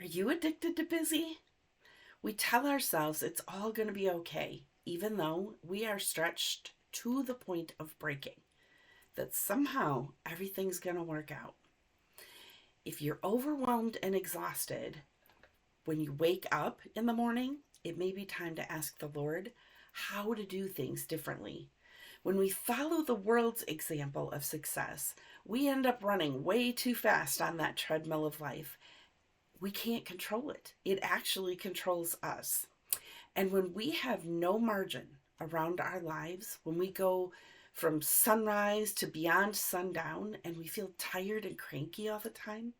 Are you addicted to busy? We tell ourselves it's all going to be okay, even though we are stretched to the point of breaking, that somehow everything's going to work out. If you're overwhelmed and exhausted, when you wake up in the morning, it may be time to ask the Lord how to do things differently. When we follow the world's example of success, we end up running way too fast on that treadmill of life. We can't control it. It actually controls us. And when we have no margin around our lives, when we go from sunrise to beyond sundown and we feel tired and cranky all the time,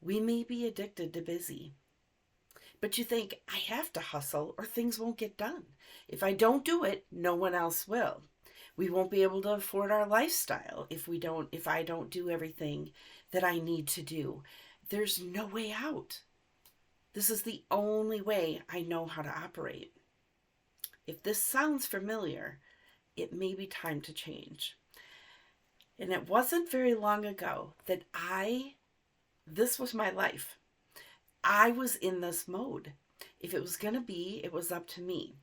we may be addicted to busy. But you think, I have to hustle or things won't get done. If I don't do it, no one else will. We won't be able to afford our lifestyle if I don't do everything that I need to do. There's no way out. This is the only way I know how to operate. If this sounds familiar, it may be time to change. And it wasn't very long ago that this was my life. I was in this mode. If it was going to be, it was up to me.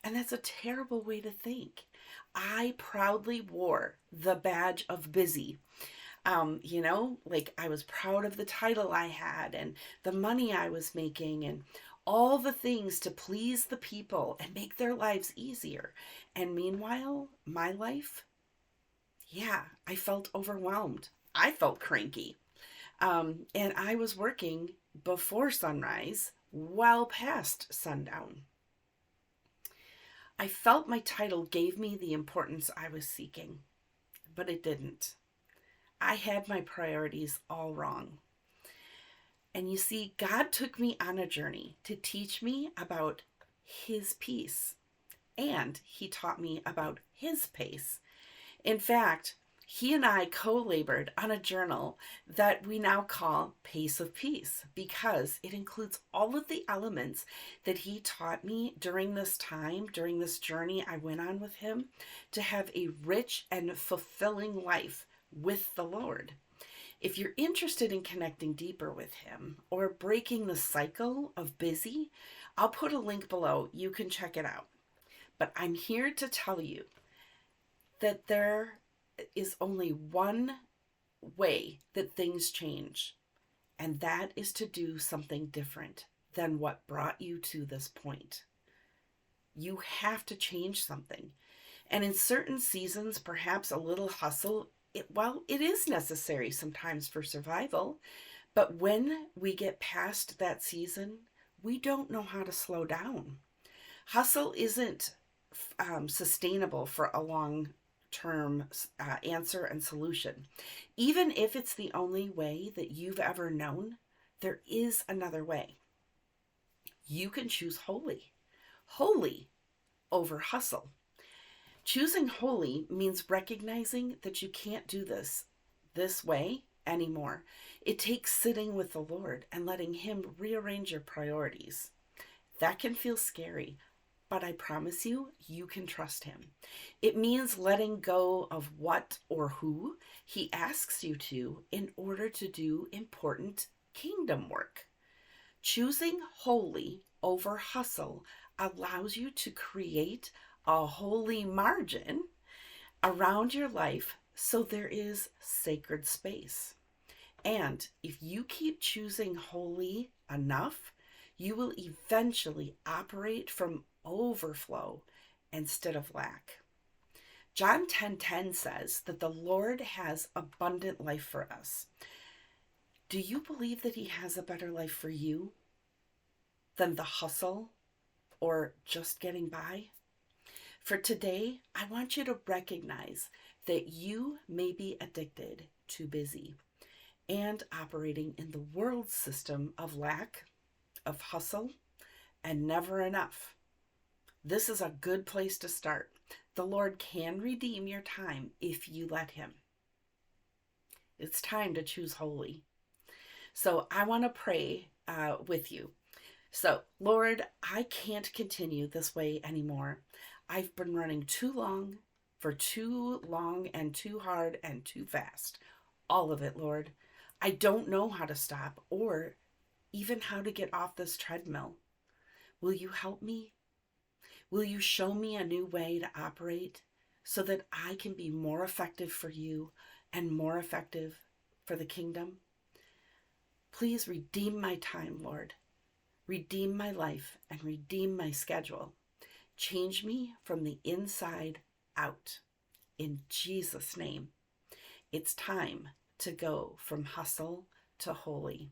And that's a terrible way to think. I proudly wore the badge of busy. Like I was proud of the title I had and the money I was making and all the things to please the people and make their lives easier. And meanwhile, my life, I felt overwhelmed. I felt cranky. And I was working before sunrise, well past sundown. I felt my title gave me the importance I was seeking, but it didn't. I had my priorities all wrong. And you see, God took me on a journey to teach me about His peace, and He taught me about His pace. In fact, He and I co-labored on a journal that we now call Pace of Peace because it includes all of the elements that He taught me during this time, during this journey I went on with Him, to have a rich and fulfilling life with the Lord. If you're interested in connecting deeper with Him or breaking the cycle of busy, I'll put a link below. You can check it out. But I'm here to tell you that there is only one way that things change, and that is to do something different than what brought you to this point. You have to change something. And in certain seasons, perhaps a little hustle, it is necessary sometimes for survival. But when we get past that season, we don't know how to slow down. Hustle isn't sustainable for a long-term answer and solution. Even if it's the only way that you've ever known, there is another way. You can choose holy over hustle. Choosing holy means recognizing that you can't do this way anymore. It takes sitting with the Lord and letting Him rearrange your priorities. That can feel scary, but I promise you, you can trust Him. It means letting go of what or who He asks you to in order to do important kingdom work. Choosing holy over hustle allows you to create a holy margin around your life so there is sacred space. And if you keep choosing holy enough, you will eventually operate from overflow instead of lack. John 10:10 says that the Lord has abundant life for us. Do you believe that He has a better life for you than the hustle or just getting by? For today, I want you to recognize that you may be addicted to busy and operating in the world system of lack, of hustle, and never enough. This is a good place to start. The Lord can redeem your time if you let Him. It's time to choose holy. So I want to pray with you. So, Lord, I can't continue this way anymore. I've been running too long, for too long and too hard and too fast. All of it, Lord. I don't know how to stop or even how to get off this treadmill. Will you help me? Will you show me a new way to operate so that I can be more effective for you and more effective for the kingdom? Please redeem my time, Lord. Redeem my life and redeem my schedule. Change me from the inside out. In Jesus' name, it's time to go from hustle to holy.